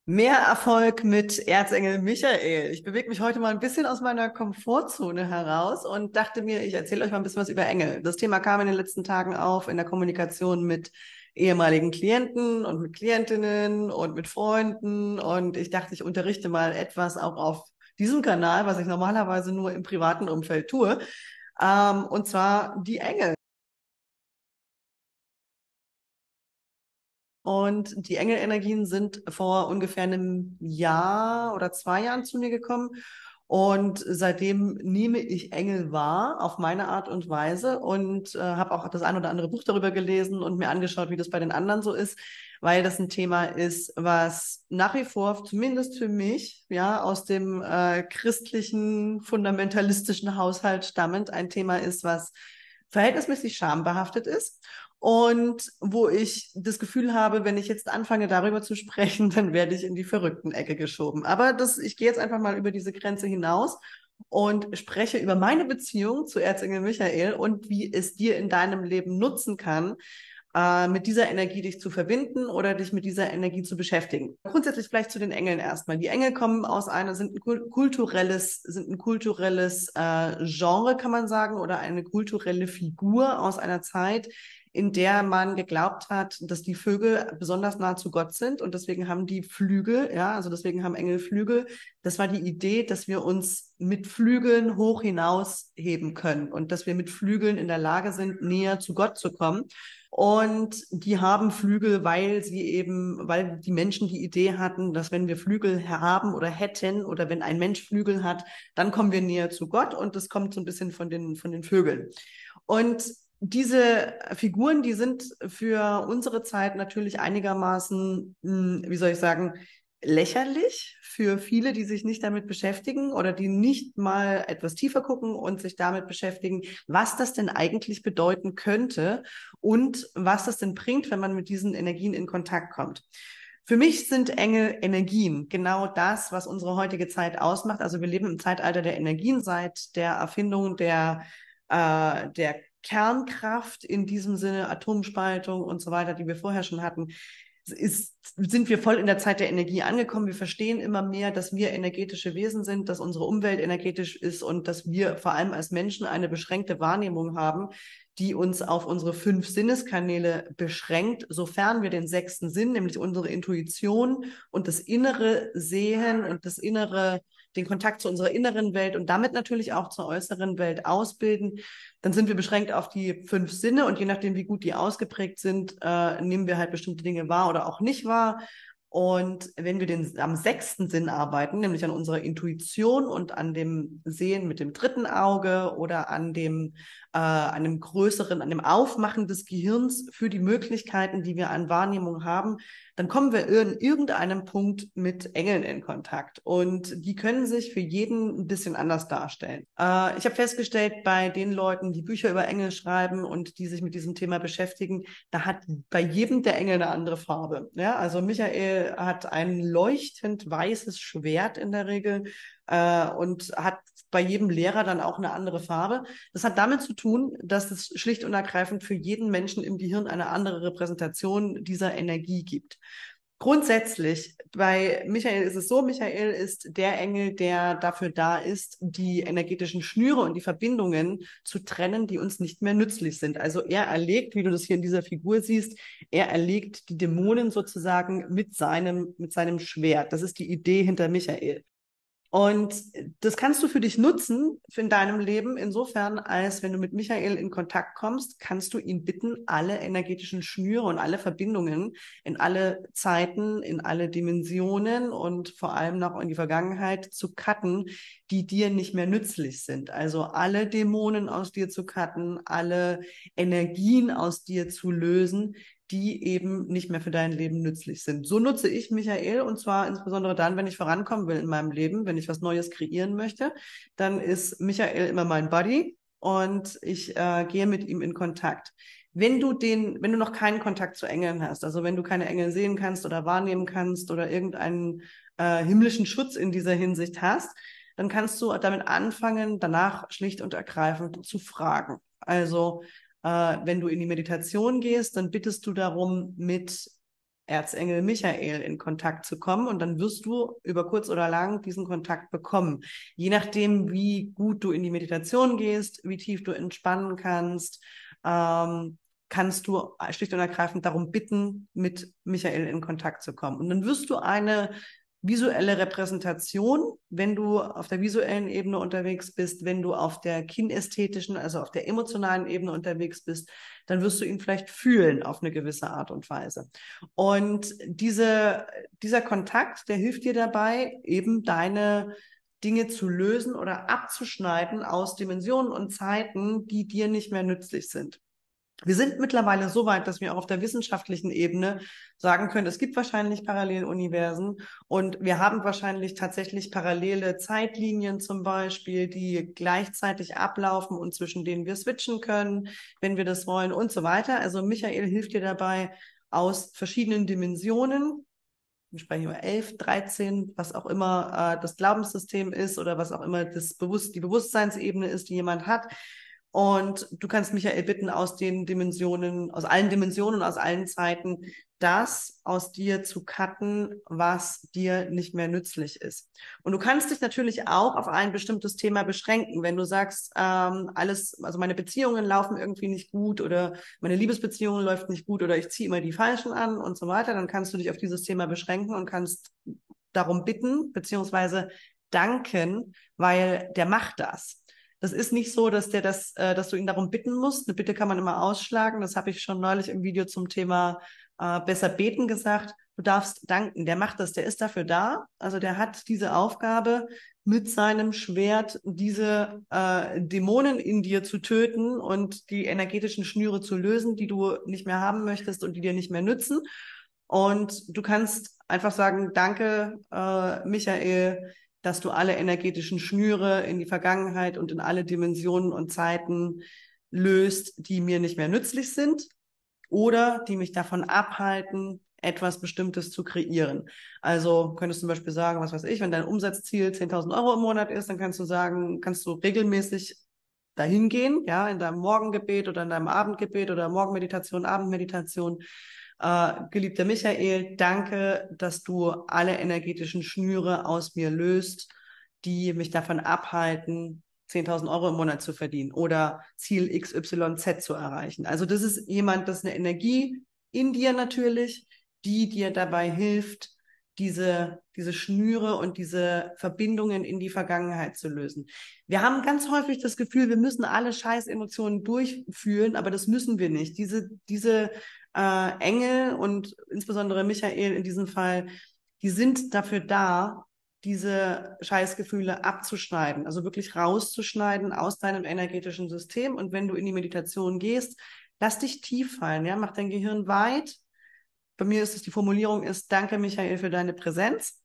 Mehr Erfolg mit Erzengel Michael. Ich bewege mich heute mal ein bisschen aus meiner Komfortzone heraus und dachte mir, ich erzähle euch mal ein bisschen was über Engel. Das Thema kam in den letzten Tagen auf in der Kommunikation mit ehemaligen Klienten und mit Klientinnen und mit Freunden. Und ich dachte, ich unterrichte mal etwas auch auf diesem Kanal, was ich normalerweise nur im privaten Umfeld tue. Und zwar die Engel. Und die Engelenergien sind vor ungefähr einem Jahr oder 2 Jahren zu mir gekommen. Und seitdem nehme ich Engel wahr auf meine Art und Weise und habe auch das ein oder andere Buch darüber gelesen und mir angeschaut, wie das bei den anderen so ist, weil das ein Thema ist, was nach wie vor, zumindest für mich, ja, aus dem christlichen, fundamentalistischen Haushalt stammend, ein Thema ist, was verhältnismäßig schambehaftet ist. Und wo ich das Gefühl habe, wenn ich jetzt anfange, darüber zu sprechen, dann werde ich in die verrückten Ecke geschoben. Aber ich gehe jetzt einfach mal über diese Grenze hinaus und spreche über meine Beziehung zu Erzengel Michael und wie es dir in deinem Leben nutzen kann, mit dieser Energie dich zu verbinden oder dich mit dieser Energie zu beschäftigen. Grundsätzlich vielleicht zu den Engeln erstmal. Die Engel kommen sind ein kulturelles Genre, kann man sagen, oder eine kulturelle Figur aus einer Zeit, in der man geglaubt hat, dass die Vögel besonders nah zu Gott sind und deswegen haben die Flügel, ja, also deswegen haben Engel Flügel. Das war die Idee, dass wir uns mit Flügeln hoch hinaus heben können und dass wir mit Flügeln in der Lage sind, näher zu Gott zu kommen. Und die haben Flügel, weil die Menschen die Idee hatten, dass wenn wir Flügel haben oder hätten oder wenn ein Mensch Flügel hat, dann kommen wir näher zu Gott und das kommt so ein bisschen von den Vögeln. Und diese Figuren, die sind für unsere Zeit natürlich einigermaßen, wie soll ich sagen, lächerlich für viele, die sich nicht damit beschäftigen oder die nicht mal etwas tiefer gucken und sich damit beschäftigen, was das denn eigentlich bedeuten könnte und was das denn bringt, wenn man mit diesen Energien in Kontakt kommt. Für mich sind Engel Energien, genau das, was unsere heutige Zeit ausmacht. Also wir leben im Zeitalter der Energien seit der Erfindung der Kernkraft in diesem Sinne, Atomspaltung und so weiter, die wir vorher schon hatten, sind wir voll in der Zeit der Energie angekommen. Wir verstehen immer mehr, dass wir energetische Wesen sind, dass unsere Umwelt energetisch ist und dass wir vor allem als Menschen eine beschränkte Wahrnehmung haben, die uns auf unsere 5 Sinneskanäle beschränkt, sofern wir den sechsten Sinn, nämlich unsere Intuition und das innere Sehen und den Kontakt zu unserer inneren Welt und damit natürlich auch zur äußeren Welt ausbilden, dann sind wir beschränkt auf die 5 Sinne und je nachdem, wie gut die ausgeprägt sind, nehmen wir halt bestimmte Dinge wahr oder auch nicht wahr. Und wenn wir am sechsten Sinn arbeiten, nämlich an unserer Intuition und an dem Sehen mit dem dritten Auge oder an an dem Aufmachen des Gehirns für die Möglichkeiten, die wir an Wahrnehmung haben, dann kommen wir in irgendeinem Punkt mit Engeln in Kontakt. Und die können sich für jeden ein bisschen anders darstellen. Ich habe festgestellt, bei den Leuten, die Bücher über Engel schreiben und die sich mit diesem Thema beschäftigen, da hat bei jedem der Engel eine andere Farbe. Ja, also Michael hat ein leuchtend weißes Schwert in der Regel und hat bei jedem Lehrer dann auch eine andere Farbe. Das hat damit zu tun, dass es schlicht und ergreifend für jeden Menschen im Gehirn eine andere Repräsentation dieser Energie gibt. Grundsätzlich, bei Michael ist es so, Michael ist der Engel, der dafür da ist, die energetischen Schnüre und die Verbindungen zu trennen, die uns nicht mehr nützlich sind. Also er erlegt, wie du das hier in dieser Figur siehst, er erlegt die Dämonen sozusagen mit seinem Schwert. Das ist die Idee hinter Michael. Und das kannst du für dich nutzen in deinem Leben, insofern, als wenn du mit Michael in Kontakt kommst, kannst du ihn bitten, alle energetischen Schnüre und alle Verbindungen in alle Zeiten, in alle Dimensionen und vor allem noch in die Vergangenheit zu cutten, die dir nicht mehr nützlich sind. Also alle Dämonen aus dir zu cutten, alle Energien aus dir zu lösen, die eben nicht mehr für dein Leben nützlich sind. So nutze ich Michael und zwar insbesondere dann, wenn ich vorankommen will in meinem Leben, wenn ich was Neues kreieren möchte, dann ist Michael immer mein Buddy und ich gehe mit ihm in Kontakt. Wenn du noch keinen Kontakt zu Engeln hast, also wenn du keine Engel sehen kannst oder wahrnehmen kannst oder irgendeinen himmlischen Schutz in dieser Hinsicht hast, dann kannst du damit anfangen, danach schlicht und ergreifend zu fragen. Also wenn du in die Meditation gehst, dann bittest du darum, mit Erzengel Michael in Kontakt zu kommen und dann wirst du über kurz oder lang diesen Kontakt bekommen. Je nachdem, wie gut du in die Meditation gehst, wie tief du entspannen kannst, kannst du schlicht und ergreifend darum bitten, mit Michael in Kontakt zu kommen. Und dann wirst du eine visuelle Repräsentation, wenn du auf der visuellen Ebene unterwegs bist, wenn du auf der kinästhetischen, also auf der emotionalen Ebene unterwegs bist, dann wirst du ihn vielleicht fühlen auf eine gewisse Art und Weise. Und dieser Kontakt, der hilft dir dabei, eben deine Dinge zu lösen oder abzuschneiden aus Dimensionen und Zeiten, die dir nicht mehr nützlich sind. Wir sind mittlerweile so weit, dass wir auch auf der wissenschaftlichen Ebene sagen können, es gibt wahrscheinlich Paralleluniversen und wir haben wahrscheinlich tatsächlich parallele Zeitlinien zum Beispiel, die gleichzeitig ablaufen und zwischen denen wir switchen können, wenn wir das wollen und so weiter. Also Michael hilft dir dabei aus verschiedenen Dimensionen. Wir sprechen über 11, 13, was auch immer das Glaubenssystem ist oder was auch immer die Bewusstseinsebene ist, die jemand hat. Und du kannst Michael bitten, aus den Dimensionen, aus allen Dimensionen, aus allen Zeiten, das aus dir zu cutten, was dir nicht mehr nützlich ist. Und du kannst dich natürlich auch auf ein bestimmtes Thema beschränken. Wenn du sagst, also meine Beziehungen laufen irgendwie nicht gut oder meine Liebesbeziehung läuft nicht gut oder ich ziehe immer die Falschen an und so weiter, dann kannst du dich auf dieses Thema beschränken und kannst darum bitten, beziehungsweise danken, weil der macht das. Das ist nicht so, dass dass du ihn darum bitten musst. Eine Bitte kann man immer ausschlagen. Das habe ich schon neulich im Video zum Thema besser beten gesagt. Du darfst danken. Der macht das. Der ist dafür da. Also der hat diese Aufgabe, mit seinem Schwert diese Dämonen in dir zu töten und die energetischen Schnüre zu lösen, die du nicht mehr haben möchtest und die dir nicht mehr nützen. Und du kannst einfach sagen, danke, Michael, dass du alle energetischen Schnüre in die Vergangenheit und in alle Dimensionen und Zeiten löst, die mir nicht mehr nützlich sind oder die mich davon abhalten, etwas Bestimmtes zu kreieren. Also könntest du zum Beispiel sagen, was weiß ich, wenn dein Umsatzziel 10.000 Euro im Monat ist, dann kannst du sagen, kannst du regelmäßig dahin gehen, ja, in deinem Morgengebet oder in deinem Abendgebet oder Morgenmeditation, Abendmeditation. Geliebter Michael, danke, dass du alle energetischen Schnüre aus mir löst, die mich davon abhalten, 10.000 Euro im Monat zu verdienen oder Ziel XYZ zu erreichen. Also das ist das ist eine Energie in dir natürlich, die dir dabei hilft, diese Schnüre und diese Verbindungen in die Vergangenheit zu lösen. Wir haben ganz häufig das Gefühl, wir müssen alle Scheiß-Emotionen durchfühlen, aber das müssen wir nicht. Diese Engel und insbesondere Michael in diesem Fall, die sind dafür da, diese Scheißgefühle abzuschneiden, also wirklich rauszuschneiden aus deinem energetischen System. Und wenn du in die Meditation gehst, lass dich tief fallen, ja, mach dein Gehirn weit. Bei mir ist es, die Formulierung ist, danke Michael für deine Präsenz.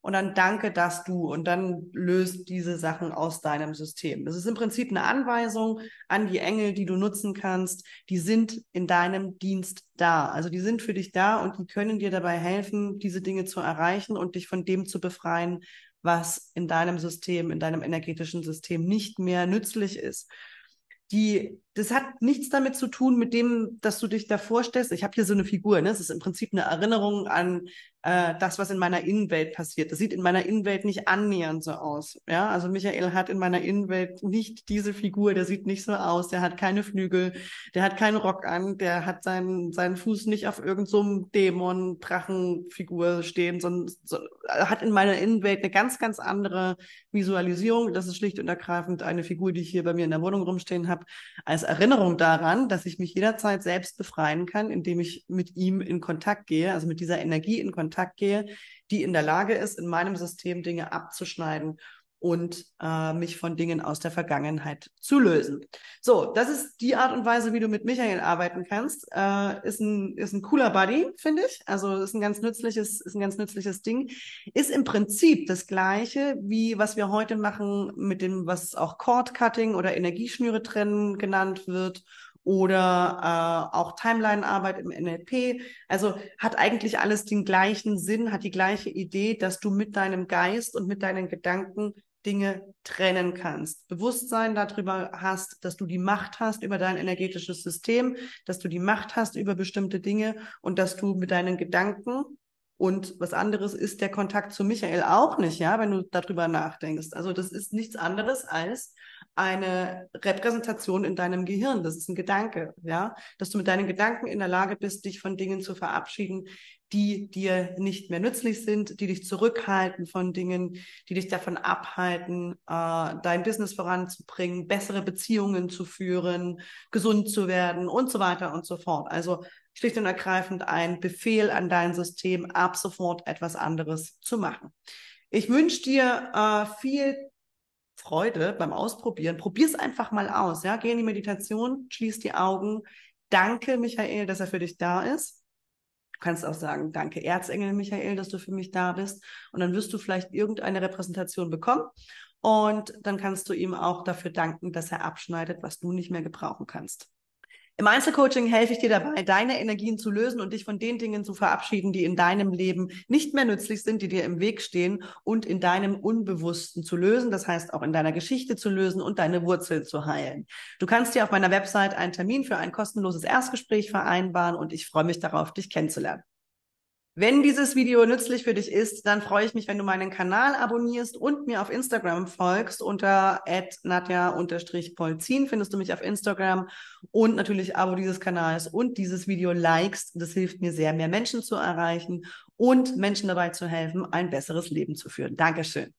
Und dann danke, dass du, und dann löst diese Sachen aus deinem System. Das ist im Prinzip eine Anweisung an die Engel, die du nutzen kannst. Die sind in deinem Dienst da. Also die sind für dich da und die können dir dabei helfen, diese Dinge zu erreichen und dich von dem zu befreien, was in deinem System, in deinem energetischen System nicht mehr nützlich ist. Das hat nichts damit zu tun, mit dem, dass du dich da vorstellst. Ich habe hier so eine Figur, ne? Es ist im Prinzip eine Erinnerung an das, was in meiner Innenwelt passiert. Das sieht in meiner Innenwelt nicht annähernd so aus. Ja, also Michael hat in meiner Innenwelt nicht diese Figur, der sieht nicht so aus, der hat keine Flügel, der hat keinen Rock an, der hat seinen Fuß nicht auf irgend so einem Dämon, Drachenfigur stehen, sondern hat in meiner Innenwelt eine ganz, ganz andere Visualisierung. Das ist schlicht und ergreifend eine Figur, die ich hier bei mir in der Wohnung rumstehen habe, als Erinnerung daran, dass ich mich jederzeit selbst befreien kann, indem ich mit ihm in Kontakt gehe, also mit dieser Energie in Kontakt gehe, die in der Lage ist, in meinem System Dinge abzuschneiden und mich von Dingen aus der Vergangenheit zu lösen. So, das ist die Art und Weise, wie du mit Michael arbeiten kannst. Ist ein cooler Buddy, finde ich. Also ist ein ganz nützliches Ding. Ist im Prinzip das Gleiche, wie was wir heute machen mit dem, was auch Cord Cutting oder Energieschnüre trennen genannt wird oder auch Timeline-Arbeit im NLP. Also hat eigentlich alles den gleichen Sinn, hat die gleiche Idee, dass du mit deinem Geist und mit deinen Gedanken Dinge trennen kannst. Bewusstsein darüber hast, dass du die Macht hast über dein energetisches System, dass du die Macht hast über bestimmte Dinge und dass du mit deinen Gedanken und was anderes ist der Kontakt zu Michael auch nicht, ja, wenn du darüber nachdenkst. Also das ist nichts anderes als eine Repräsentation in deinem Gehirn. Das ist ein Gedanke, ja, dass du mit deinen Gedanken in der Lage bist, dich von Dingen zu verabschieden, die dir nicht mehr nützlich sind, die dich zurückhalten von Dingen, die dich davon abhalten, dein Business voranzubringen, bessere Beziehungen zu führen, gesund zu werden und so weiter und so fort. Also schlicht und ergreifend ein Befehl an dein System, ab sofort etwas anderes zu machen. Ich wünsche dir viel Freude beim Ausprobieren. Probier es einfach mal aus. Ja? Geh in die Meditation, schließ die Augen. Danke, Michael, dass er für dich da ist. Du kannst auch sagen, danke Erzengel Michael, dass du für mich da bist. Und dann wirst du vielleicht irgendeine Repräsentation bekommen. Und dann kannst du ihm auch dafür danken, dass er abschneidet, was du nicht mehr gebrauchen kannst. Im Einzelcoaching helfe ich dir dabei, deine Energien zu lösen und dich von den Dingen zu verabschieden, die in deinem Leben nicht mehr nützlich sind, die dir im Weg stehen und in deinem Unbewussten zu lösen. Das heißt, auch in deiner Geschichte zu lösen und deine Wurzeln zu heilen. Du kannst dir auf meiner Website einen Termin für ein kostenloses Erstgespräch vereinbaren und ich freue mich darauf, dich kennenzulernen. Wenn dieses Video nützlich für dich ist, dann freue ich mich, wenn du meinen Kanal abonnierst und mir auf Instagram folgst. Unter @nadja_polzin findest du mich auf Instagram und natürlich Abo dieses Kanals und dieses Video likest. Das hilft mir sehr, mehr Menschen zu erreichen und Menschen dabei zu helfen, ein besseres Leben zu führen. Dankeschön.